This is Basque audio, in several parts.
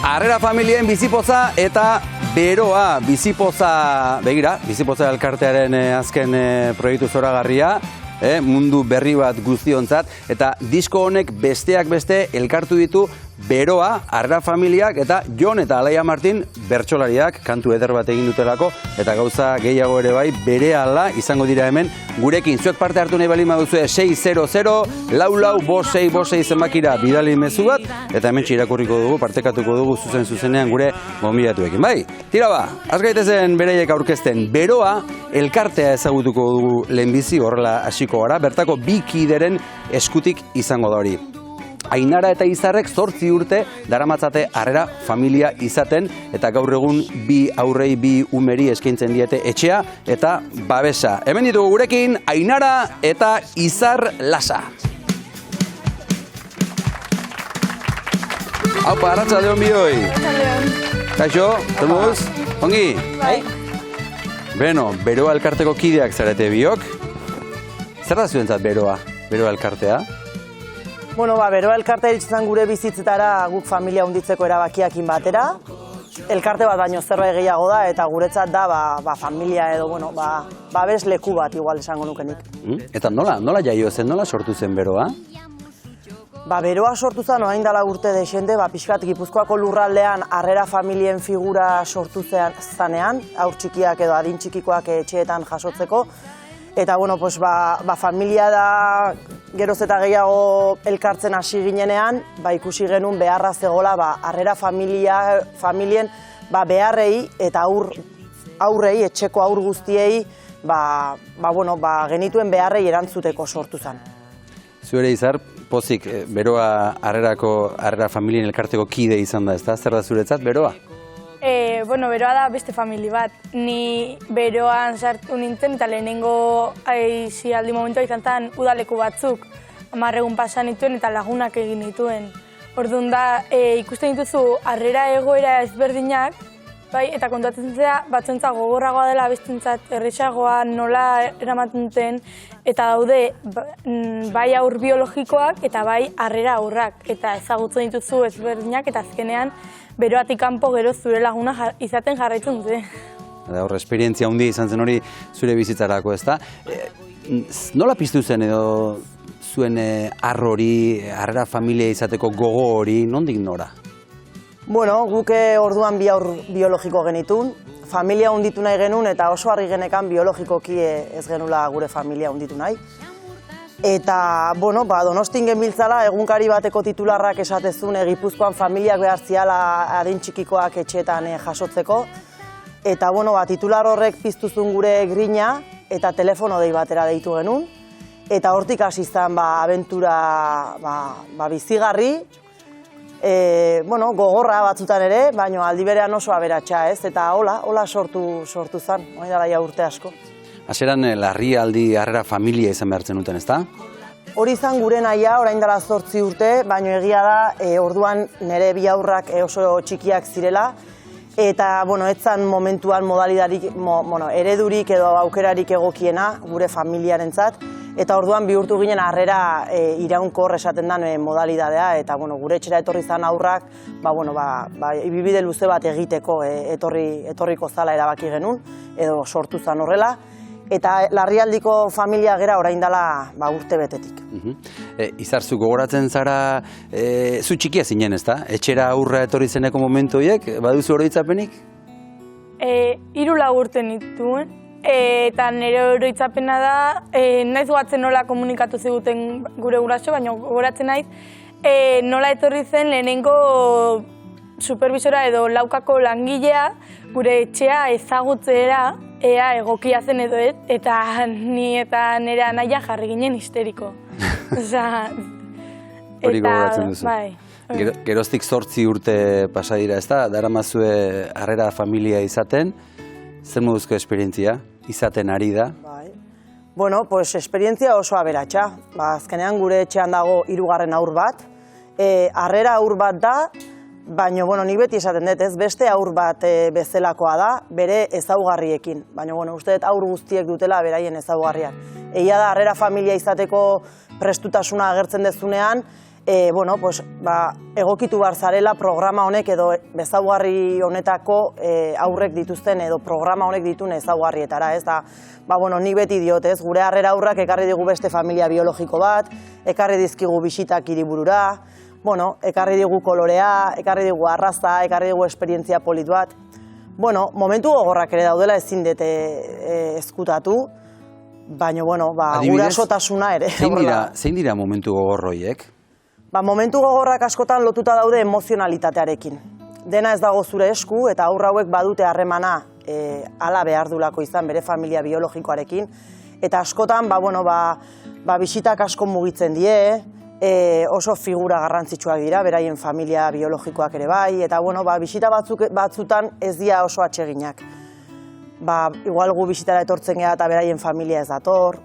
Harrera familien bizipoza eta beroa. Bizipoza, begira, bizipoza elkartearen azken proiektu zoragarria, mundu berri bat guztiontzat, eta disko honek besteak beste elkartu ditu beroa, Harrera familiak eta Jon eta Alaia Martin bertsolariak kantu eder bat egin dutelako, eta gauza gehiago ere bai berehala izango dira hemen gurekin. Zuek parte hartu nahi baldin baduzue 600-44-5-6 zenbakira bidali mezu bat, eta hemen irakurriko dugu, partekatuko dugu zuzenean gure gonbidatuekin. Bai, tira ba, az gaitezen bereiek aurkezten. Beroa elkartea ezagutuko dugu lehenbizi, horrela hasiko gara, bertako bi kideren eskutik izango da hori. Ainara eta Izarrek 8 urte daramatzate Harrera familia izaten, eta gaur egun bi aurrei, bi umeri eskaintzen diete etxea eta babesa. Hemen ditugu gurekin Ainara eta Izar Lasa. Aupa, arratsaldeon bioi. Kaixo, zemuz? Ongi? Bai. Beno, Beroa elkarteko kideak zarete biok. Zer da zuentzat Beroa elkartea? Bueno, Beroa elkartea hiltzen gure bizitzetara guk familia hunditzeko erabakiakin batera. Elkarte bat baino zerbait gehiago da, eta guretzat da familia edo, babes leku bat igual esango nukenik. Eta nola jaio zen, nola sortu zen Beroa? Beroa sortu zen, orain dela urte dexente, pixkat Gipuzkoako lurraldean Harrera familien figura sortu zanean, haur txikiak edo adin txikikoak etxeetan jasotzeko. Eta, familia da geroz eta gehiago elkartzen hasi ginenean, ikusi genuen beharra zegoela Harrera familien beharrei eta aurrei, etxeko aur guztiei, genituen beharrei erantzuteko sortu zen. Zuere Izar, pozik Beroa Harrera familien elkarteko kide izan da, ezta? Zer da zuretzat Beroa? Beroa da beste famili bat. Ni Beroan sartu nintzen eta lehenengo aizialdi momentua izan zen udaleku batzuk. 10 egun pasa nituen eta lagunak egin nituen. Orduan da, ikusten dituzu Harrera egoera ezberdinak, eta kontatzen zera batzuentzat gogorragoa dela, bestentzat erresagoa nola eramaten duten, eta daude bai aur biologikoak eta bai Harrera aurrak. Eta ezagutzen dituzu ezberdinak eta azkenean Beroatik kanpo gero zure laguna izaten jarraitzen dute. Hor, esperientzia handia izan zen hori zure bizitzarako, ezta? Nola piztu zen edo zuen hori, Harrera familia izateko gogo hori, nondik nora? Guk orduan bi aur biologiko genitun, familia hunditu nahi genuen eta oso harri genekan biologikoki ez genula gure familia hunditu nahi. Eta, Donostin genbiltzala, egunkari bateko titularrak esatezun Gipuzkoan familiak behar ziala adin txikikoak etxeetan jasotzeko. Eta, titular horrek piztuzun gure grina eta telefono dei batera deitu genuen. Eta hortik hasi zen abentura bizigarri, gogorra batzutan ere, baina aldi berean oso aberatsa, ez? Eta hola sortu zen, hori dela ja urte asko. Hasieran larrialdi Harrera familia izan behartzen duten, ezta? Hori izan gure nahia, orain dela 8 urte, baina egia da, orduan nire bi aurrak oso txikiak zirela, eta, etzan momentuan eredurik edo aukerarik egokiena gure familiarentzat, eta orduan bihurtu ginen Harrera iraunkor esaten den modalidadea, eta gure etxera etorri zan aurrak, ibibide luze bat egiteko etorriko zala erabaki genuen, edo sortu zan horrela, eta larrialdiko familia gera orain dela urte betetik. Izar, zu gogoratzen zara, zu txikia zinen, ezta? Etxera aurra etorri zeneko momentu horiek, baduzu oroitzapenik? 3 urte nituen, eta nire oroitzapena da, naiz goatzen nola komunikatu ziguten gure guraso, baina gogoratzen naiz, nola etorri zen lehenengo supervisora edo laukako langilea gure etxea ezagutzera, ea egokia zen edo ez, eta ni eta nire anaia jarri ginen histeriko. Hori gogoratzen duzu. Geroztik 8 urte pasa dira, ezta? Daramazue Harrera familia izaten, zer moduzko esperientzia izaten ari da? Esperientzia oso aberatsa. Azkenean gure etxean dago 3. aur bat. Harrera aur bat da, baina, nik beti esaten dut, ez beste aur bat bezalakoa da, bere ezaugarriekin. Baina, uste dut aur guztiek dutela beraien ezaugarriak. Egia da, Harrera familia izateko prestutasuna agertzen dezunean, egokitu behar zarela programa honek edo ezaugarri honetako aurrek dituzten edo programa honek dituen ezaugarrietara, ez da, nik beti diot, ez, gure harrera aurrak ekarri digu beste familia biologiko bat, ekarri dizkigu bisitak hiriburura, ekarri digu kolorea, ekarri digu arraza, ekarri digu esperientzia polit bat. Momentu gogorrak ere daudela ezin dute ezkutatu, baina, gurasotasuna ere. Zein dira momentu gogorroiek? Momentu gogorrak askotan lotuta daude emozionalitatearekin. Dena ez dago zure esku eta haur hauek badute harremana hala behar dulako izan bere familia biologikoarekin. Eta askotan, bisitak asko mugitzen die, oso figura garrantzitsuak dira, beraien familia biologikoak ere bai, eta bisita batzutan ez dira oso atseginak. Igual gu bisitara etortzen gara eta beraien familia ez dator,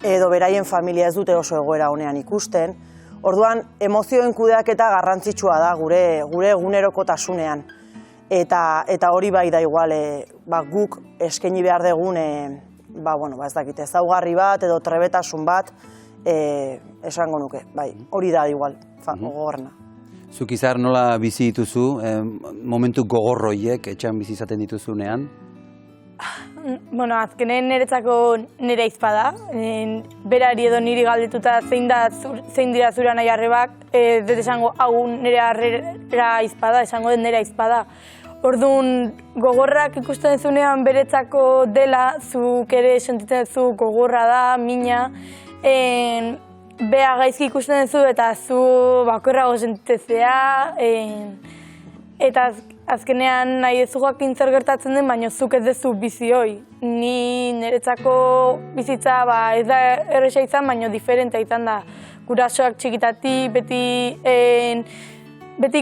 edo beraien familia ez dute oso egoera honean ikusten. Orduan, emozioen kudeaketa garrantzitsua da gure egunerokotasunean. Eta hori bai da igual, guk eskaini behar dugun, ez dakit, ezaugarri bat edo trebetasun bat, esango nuke, hori da igual, gogorrena. Zuk izar nola bizi dituzu, momentu gogorroiek etxean bizi izaten dituzunean? Azkenen niretzako nire aizpada. Berari edo niri galdetuta zein dira zure nahi arrebak, dut esango hau nire arrera aizpada, esango dut nire aizpada. Orduan, gogorrak ikusten zunean beretzako dela, zuk ere sentitzen zu gogorra da, mina, bea gaizki ikusten zu eta zu bakorrago sentitzea, eta azkenean nahi ez zugakin zer gertatzen den, baina zuk ez dezu bizi hoi. Ni niretzako bizitza ez da erresa izan, baina diferentea izan da. Gurasoak txikitatik, beti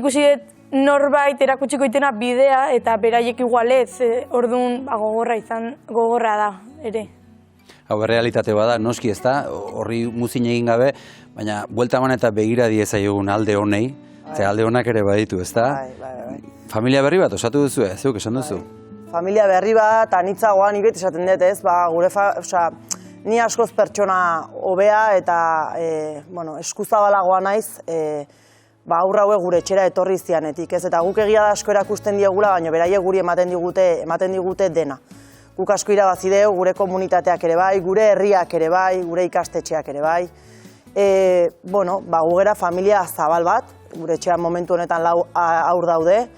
ikusi dut norbait erakutsiko itena bidea eta beraiek igualez, orduan gogorra da, ere. Hau, realitate bada, noski ez da, horri muzin egin gabe, baina buelta eman eta begira diezaiogun alde honei, ze alde honak ere baditu, ez da? Familia berri bat, osatu duzu, zeuk esan duzu? Familia berri bat, anitzagoan, ni beti esaten dut, ez, ni askoz pertsona hobea eta eskuzabalagoa naiz, aurra hauek gure etxera etorri zianetik, ez, eta guk egia da asko erakusten diegula, baina beraiek guri ematen digute dena. Guk asko irabazi dugu, gure komunitateak ere bai, gure herriak ere bai, gure ikastetxeak ere bai. Gugera familia zabal bat, gure etxean momentu honetan aur daude,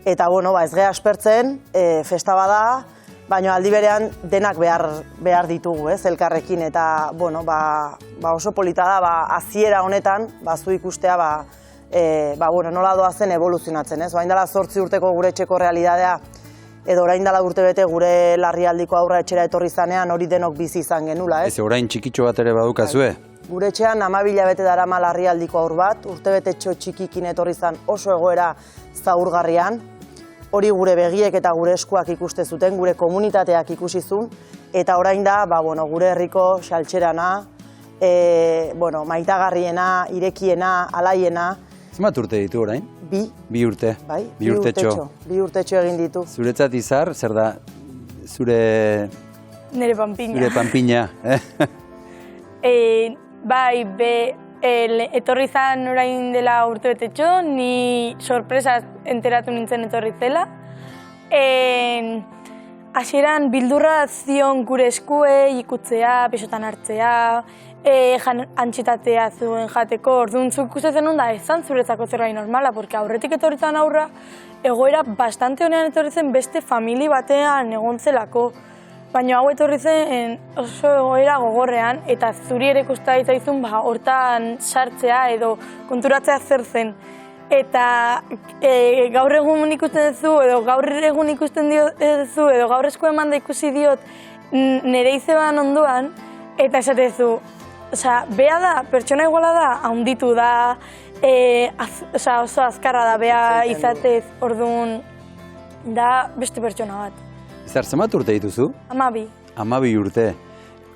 eta ez geha aspertzen, festa bada, baina aldi berean denak behar ditugu, elkarrekin, eta oso polita da, hasiera honetan, zu ikustea, nola doazen evoluzionatzen, orain dela 8 urteko gure etxeko realidadea, edo orain dela urte bete gure larrialdiko aurra etxera etorri zanean hori denok bizi izan genula, ez? Ez, orain txikitxo bat ere badukazue? Gure etxean 12 hilabete darama larrialdiko aur bat, urte bete txikikin etorri zan oso egoera zaurgarrian, hori gure begiek eta gure eskuak ikuste zuten, gure komunitateak ikusi zuen, eta orain da, gure herriko xaltxerana, maitagarriena, irekiena, alaiena. Zenbat urte ditu orain? 2. 2 urte. Bai, 2 urtetxo. 2 urtetxo egin ditu. Zuretzat izar, zer da, Nire panpina. Zure panpina, etorri zan orain dela urte betetxo, ni sorpresa enteratu nintzen etorri zela. Hasieran bildurra zion gure eskuei ikutzea, pisotan hartzea, antxitatea zuen jateko, orduan zuk ikusten zenun da ezan zuretzako zerbait normala, porque aurretik etorri zan aurra, egoera bastante honean etorri zen beste famili batean egon zelako. Baina hau etorri zen oso egoera gogorrean, eta zuri ere ikusta itzaizun hortan sartzea edo konturatzea zer zen. Eta gaur egun ikusten duzu, edo gaur egun ikusten duzu, edo gaur esku eman da ikusi diot nire izeban ondoan, eta esatezu, bea da, pertsona iguala da, haunditu da, oso azkarra da, bea izatez, orduan da beste pertsona bat. Izar, zenbat urte dituzu? 12. 12 urte.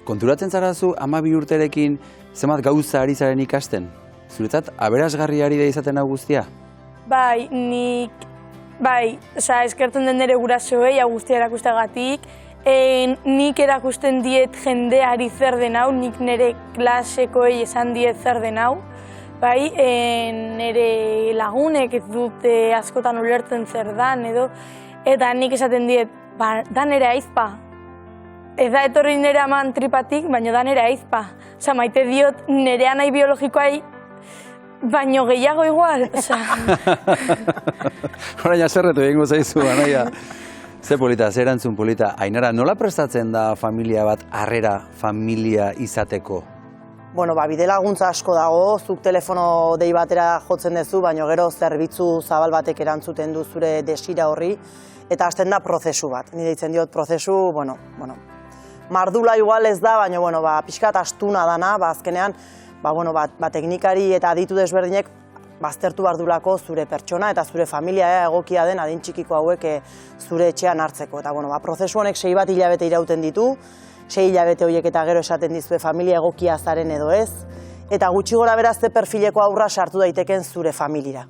Konturatzen zarazu 12 urterekin zenbat gauza ari zaren ikasten? Zuretzat, aberasgarri ari da izaten hau guztia? Bai, eskertzen den nire gurasoei hau guztia erakusteagatik. Nik erakusten diet jendeari zer den hau, nik nire klasekoei esan diet zer den hau. bai, nire lagunek ez dute askotan ulertzen zer dan edo, eta nik esaten diet, da nire aizpa. Ez da etorri nire aman tripatik, baina da nire aizpa. Osa, maite diot nire anai biologikoai, baino gehiago igual. Horain aserretu egingo zaizu, anaia. Ze polita, ze erantzun polita. Ainara, nola prestatzen da familia bat harrera familia izateko? Bueno, bide laguntza asko dago, zuk telefono dei batera jotzen duzu, baina gero zerbitzu zabal batek erantzuten du zure desira horri, eta hasten da prozesu bat. Ni deitzen diot prozesu, mardula igual ez da, baina pixkat astuna dana, azkenean, teknikari eta aditu desberdinek baztertu bardulako zure pertsona eta zure familia egokia den adin txikiko hauek zure etxean hartzeko. Eta prozesu honek 6 bat hilabete irauten ditu, 6 hilabete horiek eta gero esaten dizue familia egokia zaren edo ez, eta gutxi gora berazte perfileko aurra sartu daiteken zure familira.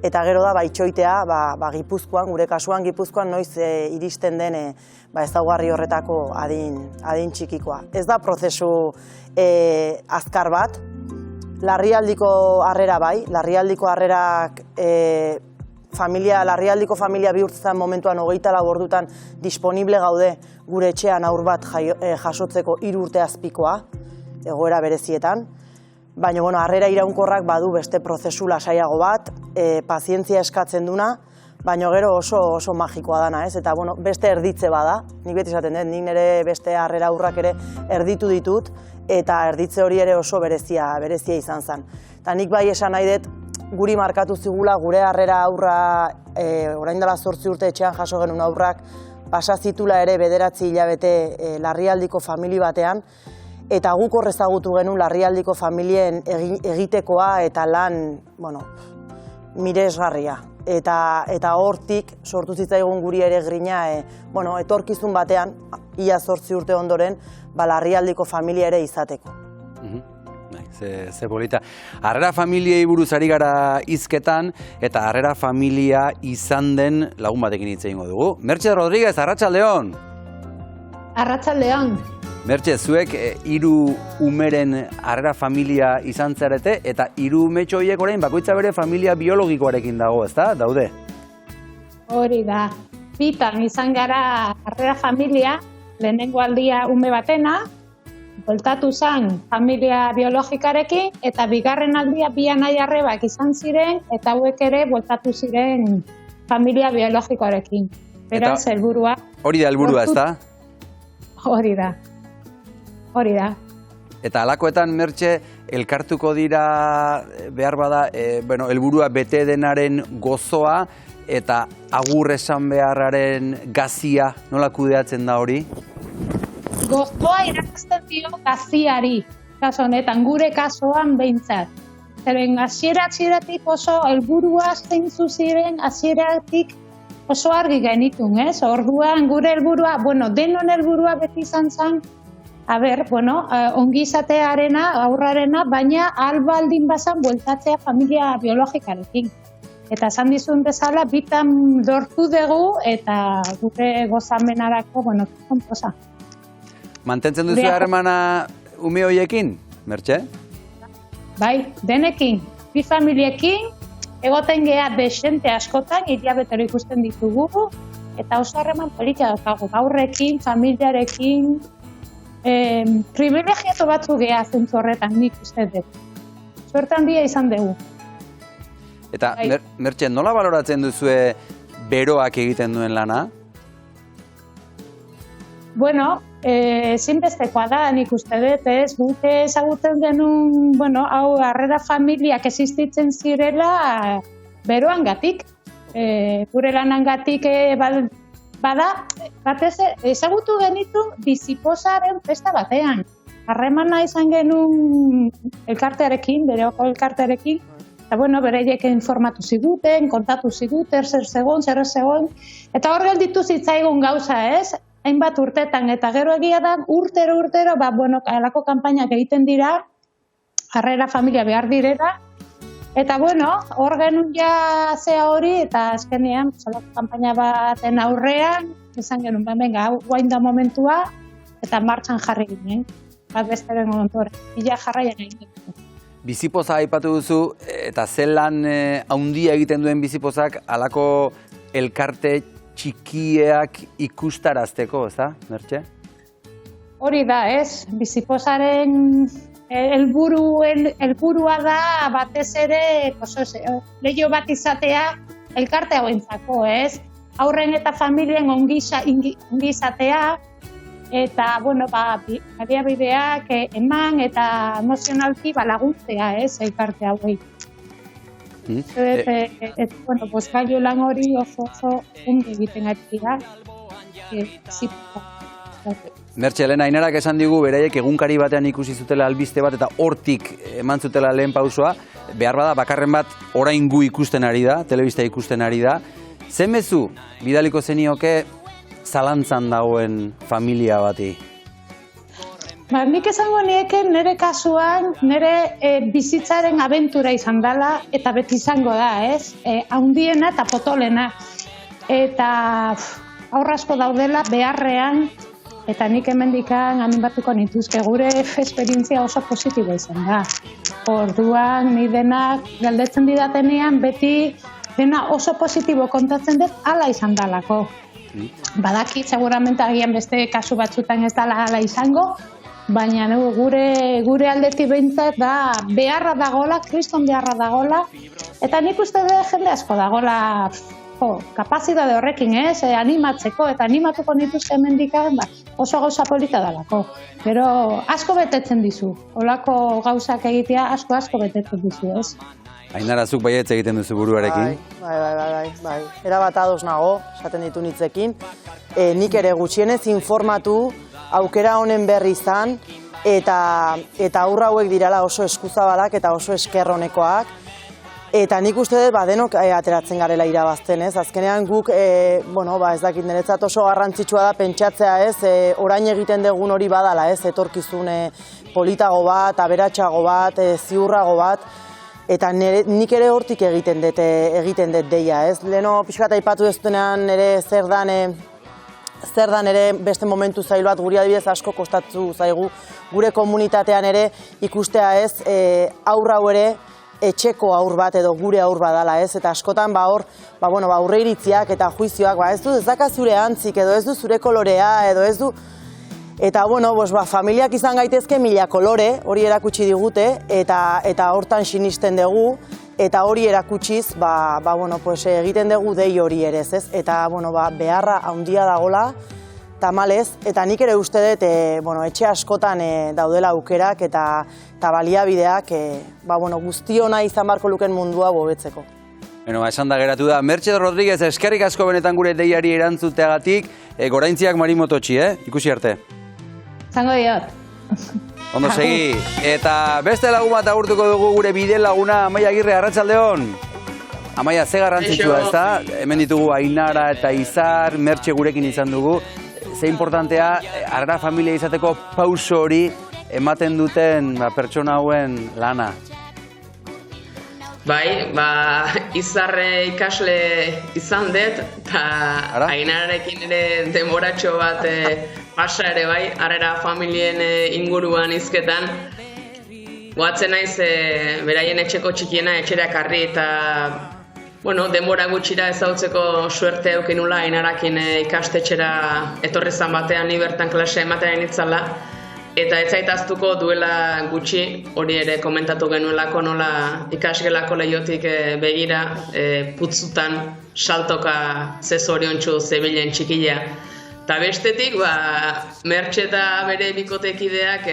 Eta gero da, itxoitea, Gipuzkoan, gure kasuan Gipuzkoan noiz iristen den ezaugarri horretako adin txikikoa. Ez da prozesu azkar bat, larrialdiko harrera bai, larrialdiko harrerak larrialdiko familia bihurtzen momentuan 24 ordutan disponible gaude gure etxean haur bat jasotzeko 3 urte azpikoa, egoera berezietan. Baina, harrera iraunkorrak badu beste prozesu lasaiago bat, pazientzia eskatzen duna, baina gero oso magikoa dana, ez? Eta, beste erditze bada, nik beti esaten dut, nik nire beste harrera aurrak ere erditu ditut, eta erditze hori ere oso berezia izan zen. Eta nik bai esan nahi dut, guri markatu zigula, gure harrera aurra, orain dela 8 urte etxean jaso genuen aurrak, pasa zitula ere 9 hilabete larrialdiko famili batean, eta guk horrezagutu genuen larrialdiko familien egitekoa eta lan, miresgarria. Eta hortik sortu zitzaigun guri ere grina, etorkizun batean, ia 8 urte ondoren, larrialdiko familia ere izateko. Ze polita. Harrera familiei buruz ari gara hizketan, eta harrera familia izan den lagun batekin hitz egingo dugu. Mertxe Rodríguez, Arratsaldeon! Arratsaldeon! Mertxe, zuek 3 umeren harrera familia izan zarete, eta 3 umetxo horiek orain bakoitza bere familia biologikoarekin dago, ezta? Daude? Hori da. Bitan izan gara harrera familia, lehenengo aldia ume batena, bueltatu zen familia biologikarekin, eta bigarren aldia 2 anai arrebak izan ziren, eta hauek ere bueltatu ziren familia biologikoarekin. Beraz, helburua. Hori da helburua, ezta? Hori da. Hori da. Eta halakoetan, Mertxe, elkartuko dira behar bada, helburua bete denaren gozoa, eta agur esan beharraren gazia, nola kudeatzen da hori? Gozoa irakazten dio gaziari, kaso honetan, gure kasoan behintzat. Zeren hasieratik oso helburua zeintzu ziren, hasieratik oso argi genitun, ez? Orduan gure helburua, denon helburua beti izan zen, ongizatearena, aurrarena, baina albaldin bazan bueltatzea familia biologikarekin. Eta esan dizun bezala, bitan lortu dugu eta gure gozamenarako, konposa. Mantentzen duzu harremana ume horiekin, Mertxe? Bai, denekin, 2 familiekin, egoten geha desente askotan, hilabetero ikusten ditugu, eta oso harreman polita daukagu, aurrekin, familiarekin, privilegiatu batzu geha zentzu horretan, nik uste dut. Suerte handia izan dugu. Eta, Mertxe, nola baloratzen duzue beroak egiten duen lana? Zinbestekoa da, nik uste dut, ez? Guk ezagutzen genuen, hau harrera familiak existitzen zirela beroan gatik. Gure lanan gatik bada, batez ezagutu genitu biziposaren festa batean. Harremana izan genuen elkartearekin, bereoko elkartearekin, eta bereiek informatu ziguten, kontatu ziguten, zer zegoen, eta hor gelditu zitzaigun gauza, ez? Hainbat urtetan, eta gero egia da, urtero, halako kanpainak egiten dira, harrera familia behar direla, eta hor genuen ja zea hori, eta azkenean, halako kanpaina baten aurrean, izan genuen, guain da momentua, eta martxan jarri ginen, bat besteren ondoren, bila jarraian egin. bizipoza aipatu duzu, eta zelan haundia egiten duen bizipozak, halako elkarte txikieak ikustarazteko, ez da, Mertxe? Hori da, ez? Bizipozaren helburua da batez ere leiho bat izatea elkarte hauentzako, ez? Haurren eta familien ongi izatea eta, bueno, baliabideak eman eta emozionalki laguntzea, ez? Elkarte hauei. Bueno, gailu lan hori oso ondo egiten ari da. Mertxe, Elena, Ainarak esan digu, beraiek egunkari batean ikusi zutela albiste bat eta hortik eman zutela lehen pausua. Behar bada, bakarren bat orain gu ikusten ari da, telebista ikusten ari da. Ze mezu bidaliko zenioke zalantzan dagoen familia bati? Nik esango nieke nire kasuan, nire bizitzaren abentura izan dela eta beti izango da, ez? Haundiena eta potolena. Eta aurra asko daudela beharrean, eta nik hemendikan animatuko nituzke, gure esperientzia oso positiboa izan da. Orduan, ni denak galdetzen didatenean, beti dena oso positibo kontatzen dut, hala izan dalako. Badakit, seguramente agian beste kasu batzutan ez dala hala izango, baina gure aldetik behintzat da beharra dagola, kriston beharra dagola, eta nik uste dut jende asko dagola kapazidade horrekin, ez, animatzeko, eta animatuko nituzke hemendikan, oso gauza polita dalako. Gero asko betetzen dizu, holako gauzak egitea asko betetzen dizu, ez? Ainara, zuk baietz egiten duzu buruarekin? Bai. Erabat ados nago, esaten ditu nitzekin. Nik ere gutxienez informatu, aukera honen berri izan, eta aurra hauek dirala oso eskuzabalak eta oso eskerronekoak. Eta nik uste dut, denok ateratzen garela irabazten, ez? Azkenean guk, ez dakit, niretzat oso garrantzitsua da pentsatzea, ez? Orain egiten dugun hori badala, ez? Etorkizun politago bat, aberatsago bat, ziurrago bat, eta nik ere hortik egiten dut deia, ez? Leheno pixkat aipatu dezutenean ere zer dan ere beste momentu zail bat, guri adibidez asko kostatu zaigu, gure komunitatean ere ikustea, ez? Aurra ere, etxeko aur bat edo gure aur badala, ez? Eta askotan aurre iritziak eta juizioak, ez daka zure antzik edo ez du zure kolorea edo ez du. Eta familiak izan gaitezke mila kolore, hori erakutsi digute, eta hortan sinisten dugu, eta hori erakutsiz, egiten dugu dei hori ere, ez? Eta beharra handia dagola, tamalez, eta nik ere uste dut, etxe askotan daudela aukerak eta baliabideak, guztiona izan barko luken mundua hobetzeko. Esan da geratu da. Mertxe Rodríguez, eskerrik asko benetan gure deiari erantzuteagatik, goraintziak marimototxi, ikusi arte. Zango diot. Ondo segi. Eta beste lagun bat agurtuko dugu gure bide laguna, Amaia Agirre, arratsaldeon. Amaia, ze garrantzitsua, ez da? Hemen ditugu Ainara eta Izar, Mertxe gurekin izan dugu. Ze importantea, Arrera familia izateko pauso hori ematen duten pertsona hauen lana. Bai, Izarre ikasle izan dut, eta Ainararekin ere demoratxo bat pasa ere bai, Arrera familien inguruan hizketan. Goatzen naiz, beraien etxeko txikiena etxerak harri eta denbora gutxira ezautzeko suerte eukin nula Ainarakin ikastetxera etorri zan batean ni bertan klasea ematean itzala. Eta ez zaitaztuko duela gutxi, hori ere komentatu genuelako nola ikasgelako lehiotik begira putzutan saltoka zezoriontsu zebilen txikila. Eta bestetik, Mertxe eta bere bikotekideak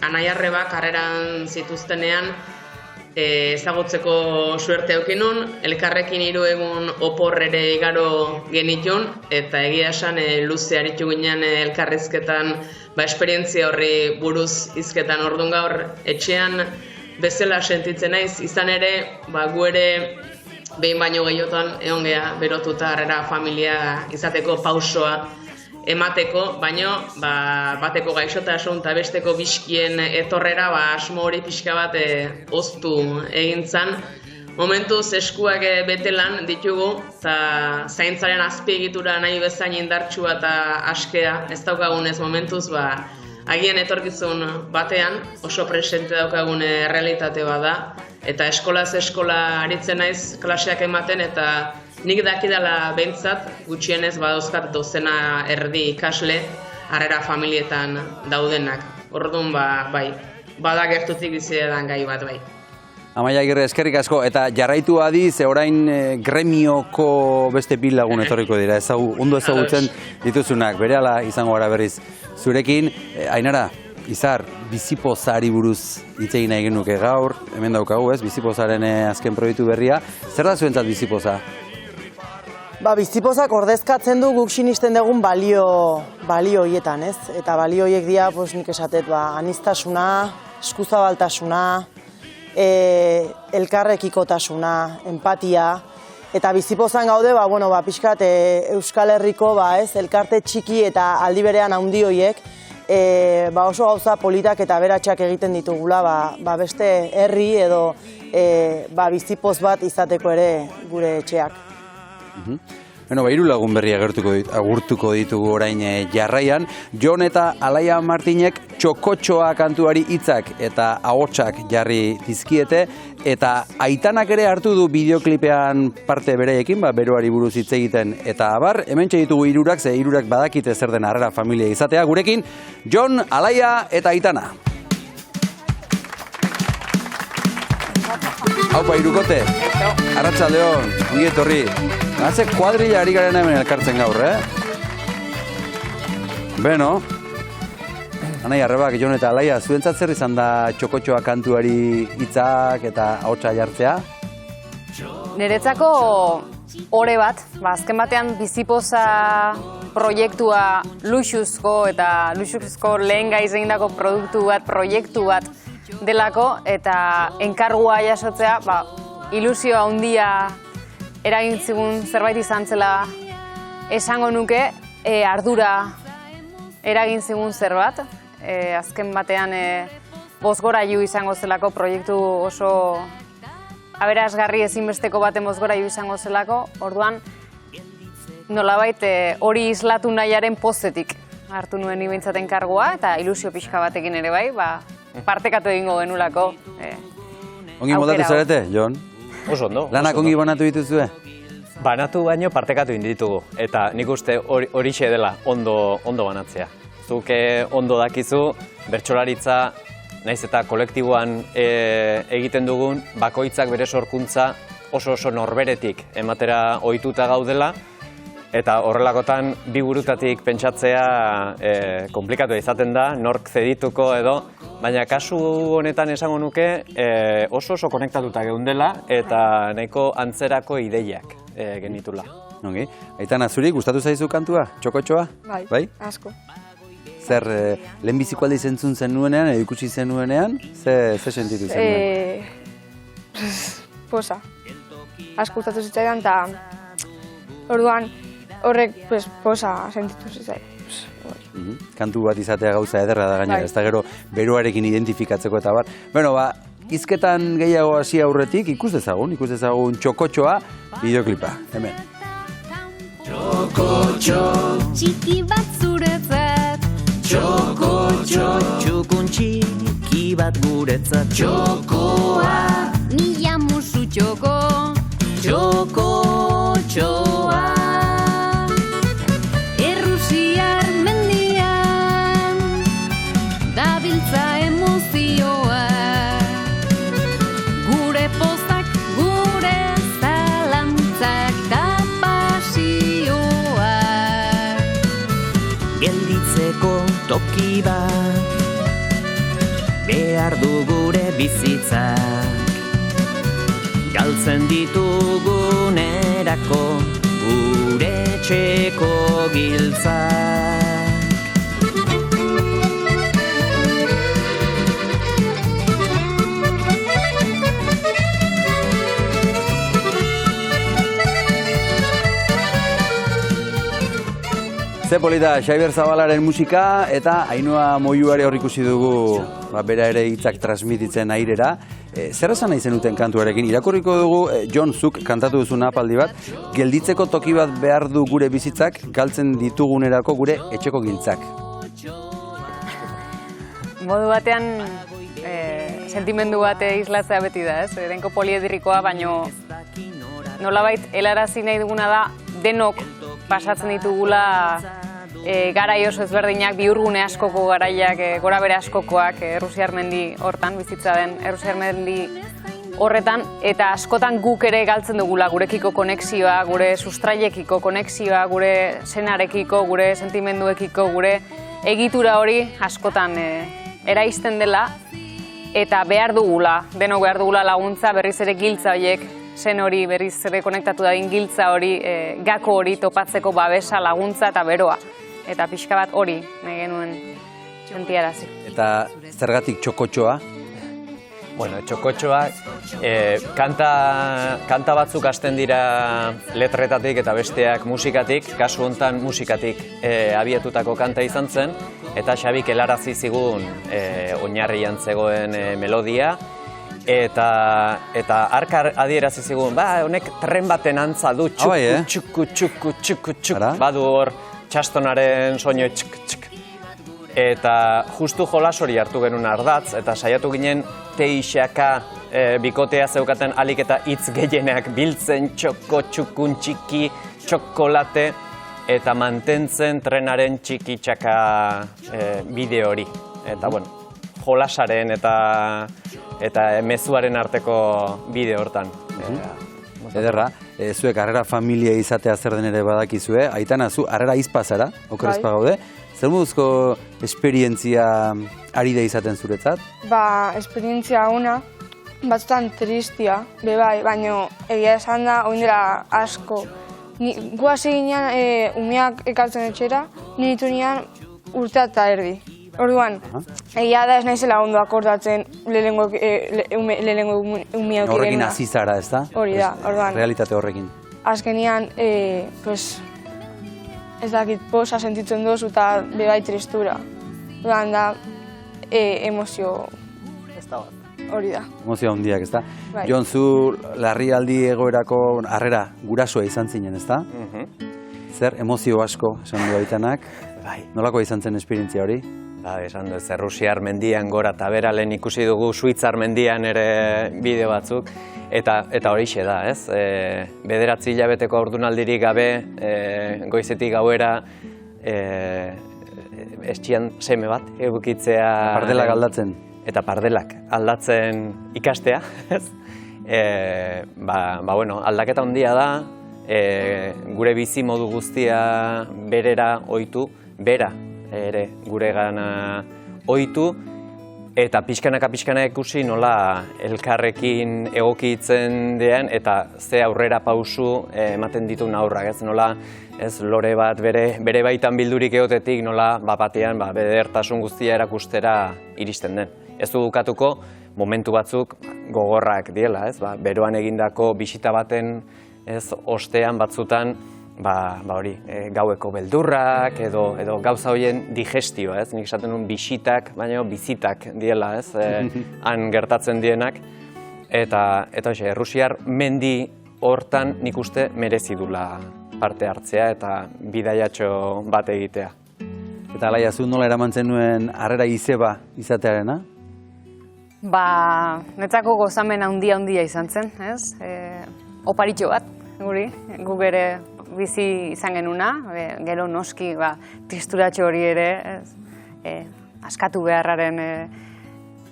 anaiarreba karreran zituztenean ezagutzeko suerte eukinun, elkarrekin 3 egun opor ere igaro genitun, eta egia esan luze aritu ginen elkarrizketan esperientzia horri buruz hizketan. Orduan gaur etxean bezala sentitzen naiz, izan ere, gu ere behin baino gehiotan egon geha berotuta Arrera familia izateko pausoa emateko, baino bateko gaixotasun eta besteko bizkien etorrera asmo hori pixka bat oztu egin zan. Momentuz eskuak betelan ditugu eta zaintzaren azpiegitura nahi bezain indartsua eta askea ez daukagunez momentuz agian etorkizun batean oso presente daukagun errealitate bada, eta eskolaz eskola aritzen naiz klaseak ematen, eta nik dakidala behintzat gutxienez badauzkat dozena erdi ikasle harrera familietan daudenak. Orduan bai, bada gertutik bizi edan gai bat bai. Amaia Agirre, eskerrik asko, eta jarraitu adi, ze orain gremioko beste bi lagun etorriko dira, ondo ezagutzen dituzunak, berehala izango gara berriz zurekin. Ainara, Izar, bizipozari buruz hitz egin nahi genuke gaur, hemen daukagu ez, bizipozaren azken proiektu berria. Zer da zuentzat bizipoza? Bizipozak ordezkatzen du guk sinisten dugun balio horietan, ez? Eta balio horiek dira, nik esatet, aniztasuna, eskuzabaltasuna, elkarrekikotasuna, empatia, eta bizipozan gaude, pixkat Euskal Herriko, elkarte txiki eta aldi berean handi horiek, oso gauza politak eta beratxak egiten ditugula, beste herri edo bizipoz bat izateko ere gure etxeak. Hiru lagun berri agurtuko ditugu orain jarraian. Jon eta Alaia Martinek Txokotxoa kantuari hitzak eta ahotsak jarri dizkiete, eta Aitanak ere hartu du bideoklipean parte bereekin, beroari buruz hitz egiten eta abar. Hementxe ditugu hirurak, ze hirurak badakite zer den harrera familia izatea. Gurekin Jon, Alaia eta Aitana. Haupa, hirukote. Arratsaldeon, ongi etorri. Haze kuadrilla ari garen hemen elkartzen gaur, Beno, Anai Arrebak, Jon eta Alaia, zuentzat zer izan da Txokotxoa kantuari hitzak eta ahotsa jartzea? Niretzako ore bat, azken batean bizipoza proiektua luxuzko lehen gaiz egindako proiektu bat delako, eta enkargua jasotzea, ilusio handia eragin zigun zerbait izan zela esango nuke, ardura eragin zigun zerbait, azken batean bozgorailu izango zelako, proiektu oso aberasgarri ezinbesteko baten bozgorailu izango zelako, orduan nolabait hori islatu nahiaren pozetik hartu nuen nibintzaten kargua, eta ilusio pixka batekin ere bai, partekatu egingo genulako. Ongi moldatu zarete, Jon? Oso ondo. Lanak ongi banatu dituzue? Banatu baino partekatu inditugu, eta nik uste horixe dela ondo banatzea. Zuke ondo dakizu, bertsolaritza, naiz eta kolektiboan egiten dugun, bakoitzak bere sorkuntza oso norberetik ematera ohituta gaudela, eta horrelakotan bi burutatik pentsatzea konplikatua izaten da, nork zedituko edo, baina kasu honetan esango nuke oso konektatuta geundela eta nahiko antzerako ideiak genitula. Ongi, Aitana, zuri gustatu zaizu kantua, Txokotxoa? Bai, asko. Zer, lehenbiziko aldiz entzun zenuenean, edo ikusi zenuenean, ze sentitu zenuen? Posa. Asko gustatu zitzaidan, eta orduan horrek posa sentitu zitzaidan. Kantu bat izatea gauza ederra da gainera, ez da gero beroarekin identifikatzeko eta bar. Beno, hizketan gehiago hasi aurretik ikus dezagun Txokotxoa bideoklipa, hemen. Txokotxo, txiki bat zuretzat. Txokotxo, txukun txiki bat guretzat. Txokoa, mila musu txoko. Txokotxoa, Errusiar mendian dabiltza emozioa. Gure pozak, gure zalantzak da pasioa. Gelditzeko toki bat behar du gure bizitzak. Galtzen ditugunerako gure etxeko giltzak. Ze polita, Xabier Zabalaren musika eta Ainhoa Moiuare hor ikusi dugu bera ere hitzak transmititzen airera. Zer esan nahi zenuten kantuarekin? Irakurriko dugu, Jon, zuk kantatu duzun apaldi bat, gelditzeko toki bat behar du gure bizitzak, galtzen ditugunerako gure etxeko giltzak. modu batean sentimendu bate islatzea beti da, ez? Denko poliedrikoa, baino nolabait helarazi nahi duguna da denok pasatzen ditugula garai oso ezberdinak, bihurgune askoko garaiak, gora bere askokoak, Errusiar mendi hortan, bizitza den Errusiar mendi horretan, eta askotan guk ere galtzen dugula gurekiko konexioa, gure sustraiekiko konexioa, gure senarekiko, gure sentimenduekiko, gure egitura hori askotan eraisten dela, eta behar dugula, denok behar dugula laguntza, berriz ere giltza horiek, zen hori berriz ere konektatu dadin giltza hori, gako hori topatzeko babesa, laguntza eta beroa. Eta pixka bat hori nahi genuen sentiarazi. Eta zergatik txokotxoa? Bueno, txokotxoa, kanta batzuk hasten dira letretatik eta besteak musikatik, kasu honetan musikatik abiatutako kanta izan zen, eta Xabik helarazi zigun oinarrian zegoen melodia, eta hark adierazi zigun, honek tren baten antza du, txuku, badu hor txastonaren soinu txuk. Eta justu jolas hori hartu genuen ardatz, eta saiatu ginen teixaka bikotea zeukaten alik eta hitz gehienak biltzen, txukun txiki, txokolate, eta mantentzen trenaren txiki txaka bideo hori. Eta, bueno, jolasaren eta mezuaren arteko bideo hortan. Ederra, zuek harrera familia izatea zer den ere badakizue, Aitana, zu harrera izpazara, okerrezpa gaude, zer moduzko esperientzia ari da izaten zuretzat? Esperientzia ona, batzutan tristia, baina egia esan da, oindela asko. Gu hasi ginean, umeak ekartzen etxera, niritu nian urtea eta erdi. Orduan, egia da ez naizela ondo akordatzen lehenengo umeak horrekin hasi zara, ez da? Hori da, orduan. Realitate horrekin. Azkenian, ez dakit posa sentitzen dozu eta bebai tristura. Orduan da, emozio hori da. Emozio handiak, ez da? Bai. Jon, zu larrialdi egoerako harrera gurasoa izan zinen, ez da? Zer, emozio asko, esan du Aitanak. Nolako izan zen esperientzia hori? Esan dut, Errusiar mendian gora eta bera lehen ikusi dugu Suitzar mendian ere bideo batzuk, eta horixe da, ez? 9 hilabeteko haurdunaldirik gabe, goizetik gauera, estxian seme bat edukitzea... Pardelak aldatzen. Eta pardelak aldatzen ikastea, ez? Bueno, aldaketa handia da, gure bizi modu guztia berera ohitu, bera ere guregana ohitu, eta pixkanaka ikusi nola elkarrekin egokitzen dean, eta ze aurrera pausu ematen dituen aurrak, ez? Nola, ez, lore bat bere baitan bildurik egotetik, nola batean bedertasun guztia erakustera iristen den. Ez du dukatuko momentu batzuk gogorrak diela, ez? Beroan egindako bisita baten, ez, ostean batzutan, hori, gaueko beldurrak edo gauza horien digestioa, ez? Nik esaten duen bisitak, baina bizitak diela, ez? Han gertatzen dienak. Eta Errusiar mendi hortan nik uste merezi dula parte hartzea eta bidaiatxo bat egitea. Eta Alaia, zu nola eramantzen nuen harrera izeba izatearena? Netzako gozamen handia izan zen, ez? Oparitxo bat, guk ere bizi izan genuna, gero noski tristuratxo hori ere, askatu beharraren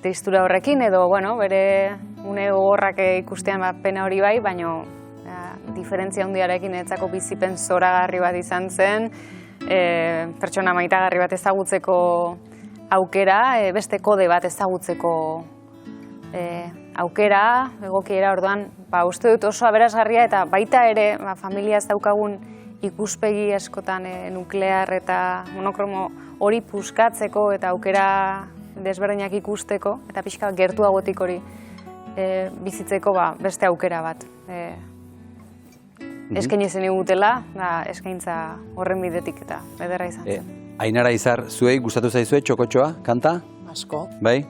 tristura horrekin, edo, bere une gogorrak ikustean pena hori bai, baina diferentzia handiarekin netzako bizipen zoragarri bat izan zen, pertsona maitagarri bat ezagutzeko aukera, beste kode bat ezagutzeko aukera, egokiera, orduan, uste dut oso aberasgarria eta baita ere familia ez daukagun ikuspegi askotan nuklear eta monokromo hori puskatzeko eta aukera desberdinak ikusteko eta pixka gertuagotik hori bizitzeko beste aukera bat. Eskaini zen egutela, eskaintza horren bidetik eta ederra izan zen. Ainara Izar, zuei gustatu zaizue txokotxoa, kanta? Asko. Bai?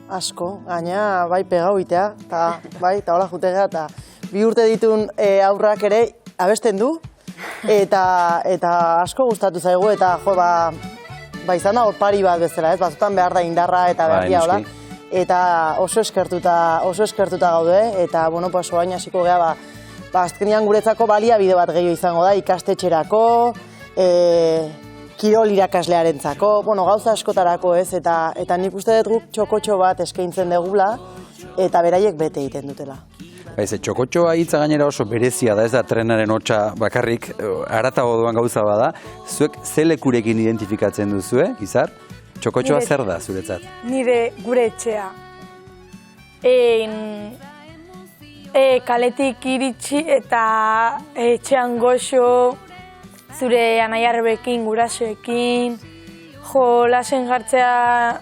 Asko, gaina bai pegau itea, eta hola jutegea, eta bi urte ditun aurrak ere abesten du, eta asko gustatu zaigu, eta izan da opari bat bezala, ez? Batzutan behar da indarra eta berria, hola. Eta oso eskertuta gaude, eta, bueno, pues, orain hasiko gea, azkenean guretzako baliabide bat gehiago izango da, ikastetxerako, kirol irakaslearentzako, bueno, gauza askotarako, ez? Eta nik uste dut guk txokotxo bat eskaintzen degula, eta beraiek bete egiten dutela. Txokotxoa hitza gainera oso berezia da, ez da trenaren hotza bakarrik, haratago doan gauza bada, zuek ze lekurekin identifikatzen duzue, Izar? Txokotxoa zer da, zuretzat? Nire gure etxea. Kaletik iritsi eta etxean goxo, zure anaiarbekin, gurasoekin, jolasen jartzea,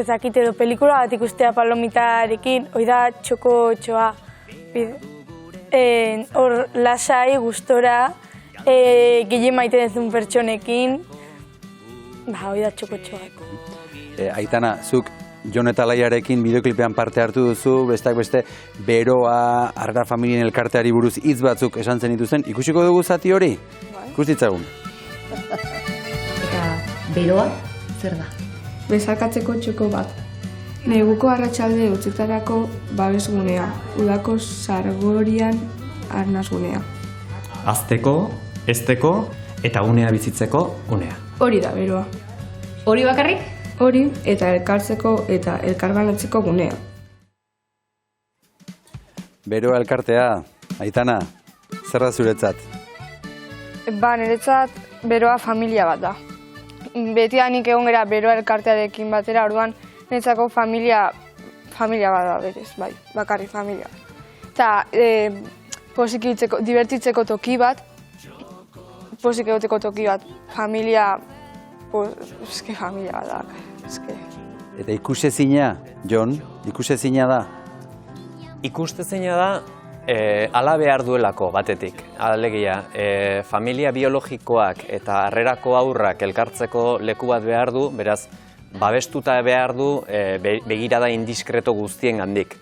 ezakit edo pelikula bat ikustea palomitarekin, hoi da txokotxoa. Hor lasai, gustora, gehien maiten duzun pertsonekin, hoi da txokotxoa. Aitana, zuk Jon eta Laiarekin bideoklipean parte hartu duzu, besteak beste beroa, Arrera familien elkarteari buruz hitz batzuk esan zen dituzten, ikusiko dugu zati hori? Ikus ditzagun. Eta beroa, zer da? Bezarkatzeko txoko bat. Neguko arratsalde utzetarako babesgunea, udako sargorian arnasgunea. Hazteko, hezteko eta unea bizitzeko unea. Hori da beroa. Hori bakarrik? Hori eta elkartzeko eta elkarbanatzeko gunea. Beroa elkartea, Aitana, zer da zuretzat? Niretzat beroa familia bat da. Betidanik egon gara beroa elkartearekin batera, orduan niretzako familia bat da berez, bai, bakarrik familia. Eta posiki divertitzeko toki bat, posik egoteko toki bat, familia, eske familia bat da, eske. Eta ikusezina, Jon, ikusezina da? Ikustezina da, ala behar duelako batetik, alegia, familia biologikoak eta harrerako haurrak elkartzeko leku bat behar du, beraz, babestuta behar du begirada indiskreto guztien gandik.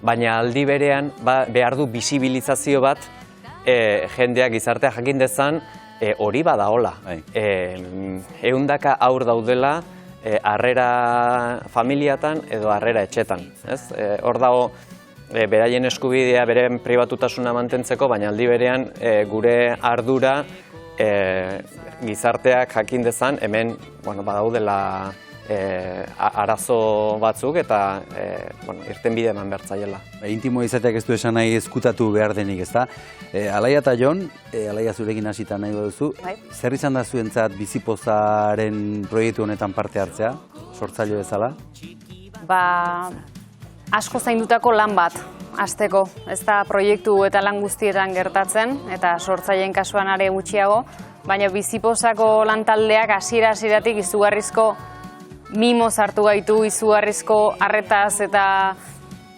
Baina aldi berean behar du bisibilizazio bat jendeak gizartea jakin dezan hori bada hola. Ehundaka haur daudela harrera familiatan edo harrera etxetan. Hor dago beraien eskubidea, beren pribatutasuna mantentzeko, baina aldi berean gure ardura gizarteak jakin dezan hemen badaudela arazo batzuk eta irten bide eman behar zaiela. Intimo izateak ez du esan nahi ezkutatu behar denik, ezta? Alaia eta Jon, Alaia zurekin hasita nahi baduzu, zer izan da zuentzat Bizipozaren proiektu honetan parte hartzea, sortzaile bezala? Asko zaindutako lan bat, hasteko. Ez da proiektu eta lan guztietan gertatzen, eta sortzaileen kasuan are gutxiago, baina Bizipozako lantaldeak hasiera-hasieratik izugarrizko mimo sartu gaitu, izugarrizko arretaz eta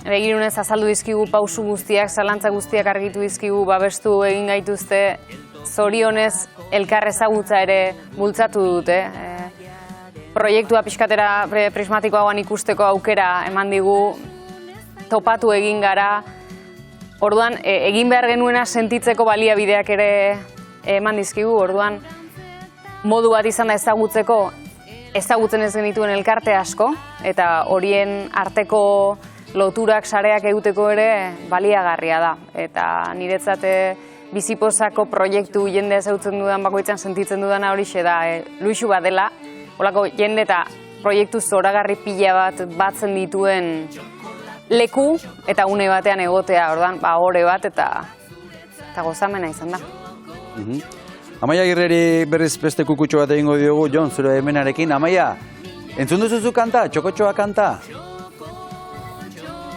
begirunez azaldu dizkigu pausu guztiak, zalantza guztiak argitu dizkigu, babestu egin gaituzte, zorionez elkar ezagutza ere bultzatu dute. Proiektua pixkatera prismatikoagoan ikusteko aukera eman digu, topatu egin gara, orduan egin behar genuena sentitzeko baliabideak ere eman dizkigu, orduan modu bat izan da ezagutzen ez genituen elkarte asko, eta horien arteko loturak sareak eguteko ere baliagarria da. Eta niretzat Bizipozako proiektu jende ezagutzen dudan bakoitzan sentitzen dudana horixe da, luxu bat dela, holako jende eta proiektu zoragarri pila bat batzen dituen leku eta une batean egotea, ordan, ore bat eta gozamena izan da. Amaia Agirreri berriz beste kukutxo bat egingo diogu, Jon, zure hemenarekin. Amaia, entzun duzuzu kanta, txokotxoa kanta?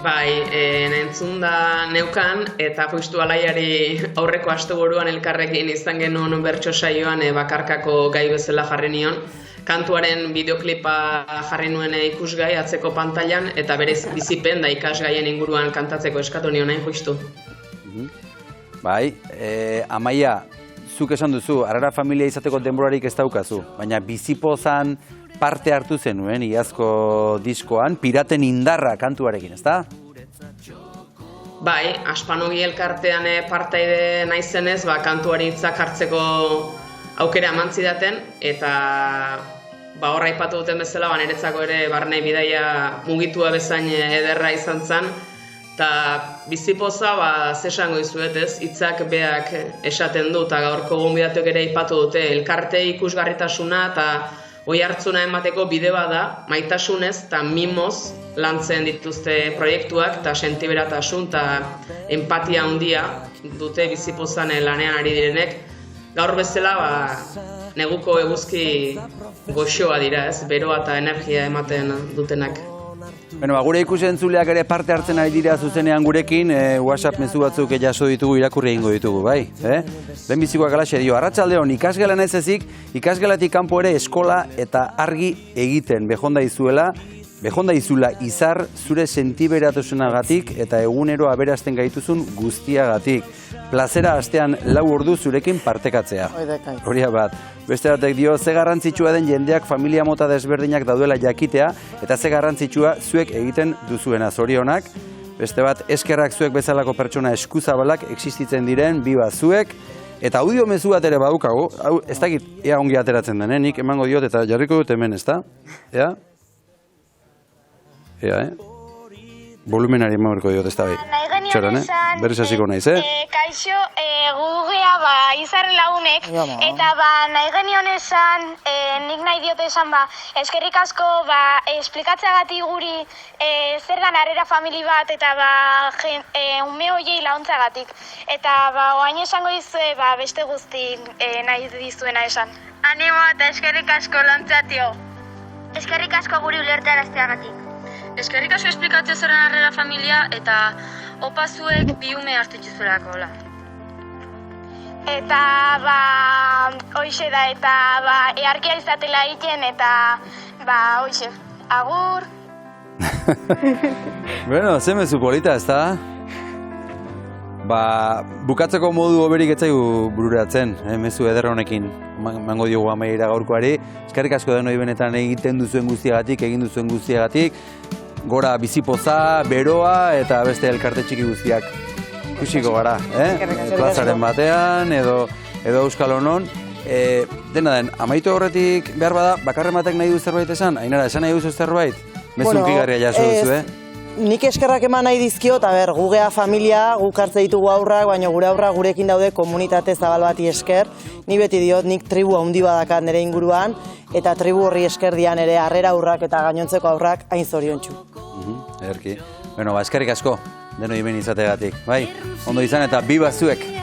Bai, entzun da neukan, eta justu Alaiari aurreko asteburuan elkarrekin izan genuen bertso saioan bakarkako gai bezala jarri nion. Kantuaren bideoklipa jarri nuen ikusgai atzeko pantailan, eta berez bizipen da ikasgaien inguruan kantatzeko eskatu nion hain justu. Bai, Amaia, zuk esan duzu, Arrera familia izateko denborarik ez daukazu, baina Bizipozan parte hartu zenuen iazko diskoan, Piraten indarra kantuarekin, ezta? Bai, Aspanogi elkartean partaide naizenez, kantuari hitzak hartzeko aukera eman zidaten, eta horra aipatu duten bezala, niretzako ere barne bidaia mugitua bezain ederra izan zen, eta bizipoza, zesango izuet ez, hitzak beak esaten du, eta gaurko gonbidatuek ere aipatu dute, elkarte ikusgarritasuna eta oi hartzuna emateko bide bada, maitasunez eta mimoz lantzen dituzte proiektuak, eta sentiberatasun eta empatia handia dute bizipozan lanean ari direnek. Gaur bezala, neguko eguzki goxoa dira, ez, beroa eta energia ematen dutenak. Bueno, gure ikus-entzuleak ere parte hartzen ari dira zuzenean gurekin, WhatsApp mezu batzuk jaso ditugu, irakurri egingo ditugu, bai? Lehenbizikoak alaxe dio, arratsaldeon ikasgelan ez ezik, ikasgelatik kanpo ere eskola eta argi egiten, bejonda izula izar zure sentiberatasunagatik eta egunero aberazten gaituzun guztiagatik. Plazera astean 4 ordu zurekin partekatzea. Horia bat. Beste batek dio, ze garrantzitsua den jendeak familia mota desberdinak daudela jakitea eta ze garrantzitsua zuek egiten duzuena, zorionak. Beste bat, eskerrak zuek bezalako pertsona eskuzabalak existitzen diren, biba zuek. Eta audio mezu bat ere badukago, hau ez dakit ea ongi ateratzen den, nik emango diot eta jarriko dut hemen, ezta? Ea? Volumenari emango diot, ez da bai. Txoran, berriz hasiko naiz, Kaixo, gugea izar lagunek, eta nahi genion esan, nik nahi diot esan eskerrik asko esplikatzeagatik guri zer dan harrera famili bat eta ume hoiei laguntzagatik. Eta oain esango dizue beste guzti nahi dizuena esan. Animo eta eskerrik asko lantzatio. Eskerrik asko guri ulertarazteagatik. Eskerrik asko esplikatzea zeren harrera familia eta opazuek bi ume hartu itxuzulako. Eta hoxe da, eta earkia izatela egiten eta hoxe, agur. Bueno, ze mezu polita, ez da? Bukatzeko modu hoberik etzaigu bururatzen, mezu eder honekin. Mango diogu amaira gaurkoari. Eskerrik asko denoi benetan egiten duzuen guztiagatik, egin duzuen guztiagatik. Gora bizipoza, beroa eta beste elkarte txiki guztiak ikusiko gara, plazaren batean edo Euskal Honon. Dena den, amaitu horretik behar bada, bakarren batek nahi du zerbait esan? Ainara, esan nahi duzu zerbait? Mezunkigarria jaso duzu, Nik eskerrak eman nahi dizkiot, gugea familia, guk hartze ditugu aurrak, baina gure aurrak gurekin daude komunitate zabal bati esker. Ni beti diot, nik tribu handi badakat nire inguruan, eta tribu horri esker dian ere harrera aurrak eta gainontzeko aurrak hain zoriontsu. Ederki. Bueno, eskerrik asko, denoi hemen izategatik. Bai, ondo izan eta biba zuek!